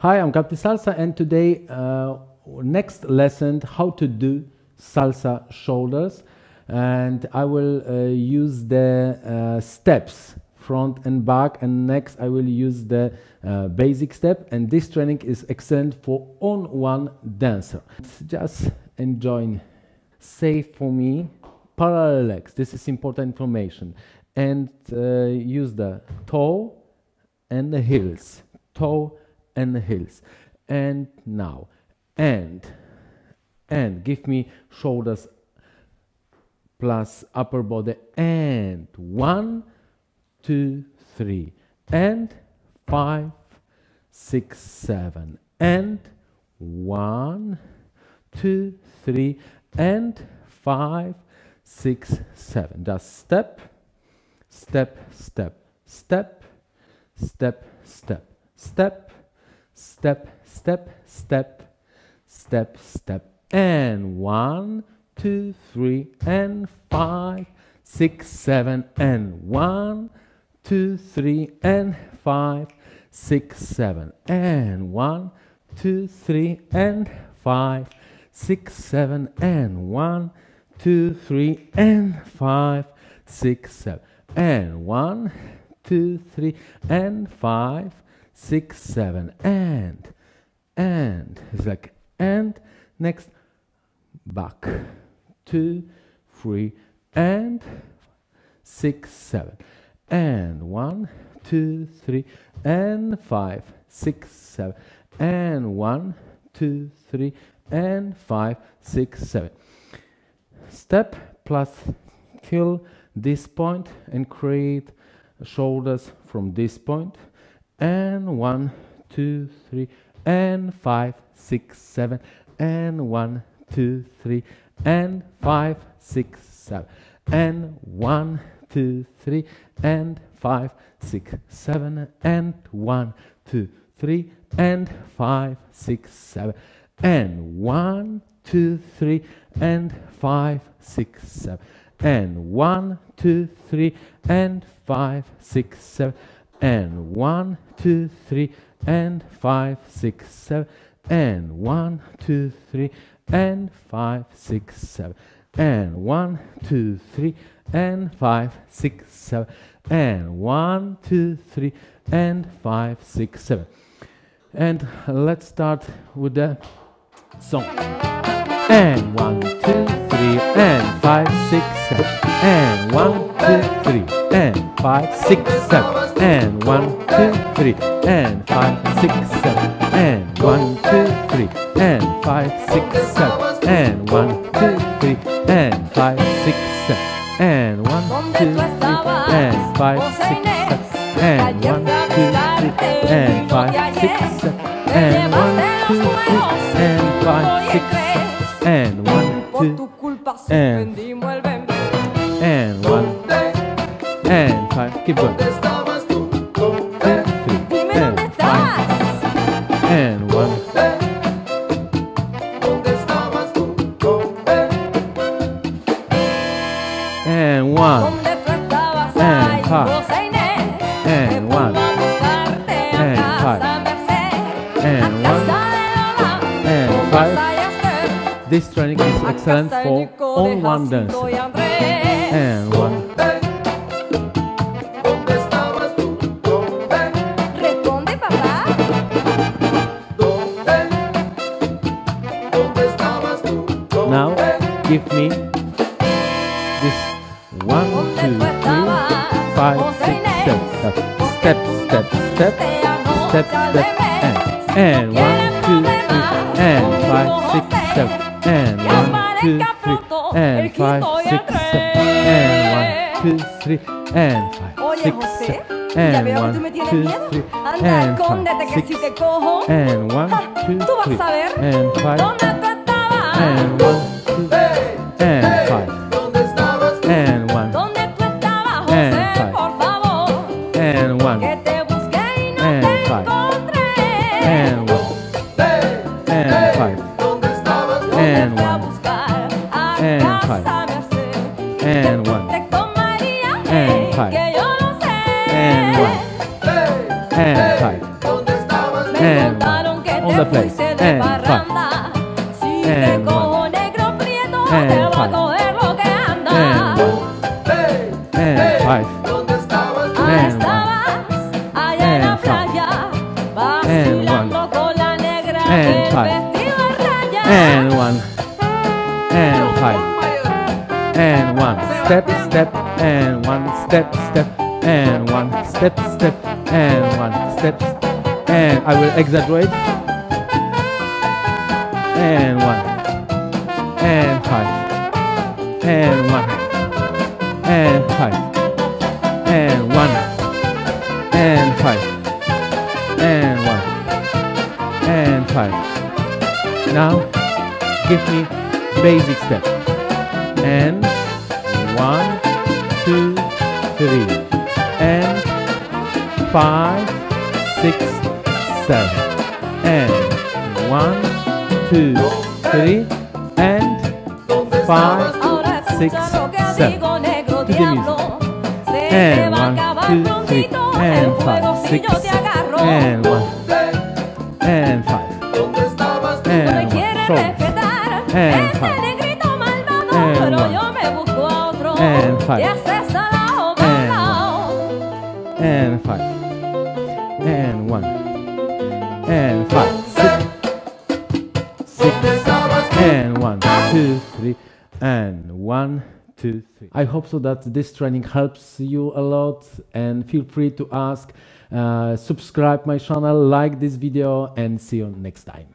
Hi, I'm Captain Salsa, and today, next lesson, how to do salsa shoulders. And I will use the steps, front and back, and next I will use the basic step. And this training is excellent for on-one dancer. Just enjoy. Say for me, parallel legs. This is important information. And use the toe and the heels. Toe and the heels. And now, and give me shoulders plus upper body, and 1, 2, 3, and 5, 6, 7, and 1, 2, 3, and 5, 6, 7. Just step, step, step, step, step, step, step, step, step, step, step, step, and 1, 2, 3, and 5, 6, 7, and 1, 2, 3, and 5, 6, 7, and 1, 2, 3, and 5, 6, 7, and 1, 2, 3, and 5, 6, 7, and 1, 2, 3, and 5, 6, 7, and it's like and next back 2, 3, and 6, 7, and 1, 2, 3, and 5, 6, 7, and 1, 2, 3, and 5, 6, 7. Step plus till this point and create shoulders from this point, and 1, 2, 3, and 5, 6, 7, and 1, 2, 3, and 5, 6, 7, and 1, 2, 3, and 5, 6, 7, and 1, 2, 3, and 5, 6, 7, and 1, 2, 3, and 5, 6, 7, and 1, 2, 3, and 5, 6, 7, and 1, 2, 3, and 5, 6, 7, and 1, 2, 3, and 5, 6, 7, and 1, 2, 3, and 5, 6, 7, and 1, 2, 3, and 5, 6, 7. And let's start with the song. And 1, 2, 3, and 5, 6, 7, and 1, 2, 3, and 5, 6, 7, and 1, 2, 3, and 5, 6, 7, and 1, 2, 3, and 5, 6, 7, and 1, 2, 3, and 5, 6, 7, and 1, 2, 3, and 5, 6, 7, and 1, 2, 3, and 5, 6, 7, and 1, 2, 3, and 5, 6, 7, and 1, 2, and 1, and 5, keep going. 2, 3, and 5, and 1. And 1, and 5, and 1, and 5, and 1, and 5. This training is excellent for on-one dancer. And 1. Now give me this 1, 2, 3, 5, 6, 7. Step, step, step, step, step, and 1, 2, 3, and 5, 6, 7, and 1, 2, 3, and 5, 6, 7, and 1, 2, 3, and 5, 6, 7, and 1, 2, 3, and 5, 6, and 1, 2, 3, and 5, and 1, 2, and 5, and 1, and 5, and 1, and 5, and 1, and 5, and 1, and 5, and 1, and 5, and 1, and 5, and 1. on the place. And 5. And 1. And 5. And 1. And 5. And 1. And 5. And 1. And 5. And 1. And 5. And 1. Step, step. And 1. Step, step. And 1. Step, step. And 1. Step. And I will exaggerate. And 1. And 5. And 1. And 5. And 1. And 5. And 1. And 5. Now give me basic step. And 1, 2, 3. And 5, 6, 7. And 1, 2, 3. And 5, 6, 7. To the music. And 1, 2, 3. And 5, 6. And 1. And 5. And 1. Shoulders. And 5. And 1. And 5. And 5. And 1. And 5. 6. 6. And 1, 2, 3. And 1, 2, 3. I hope so that this training helps you a lot, and feel free to ask. Subscribe my channel, like this video, and see you next time.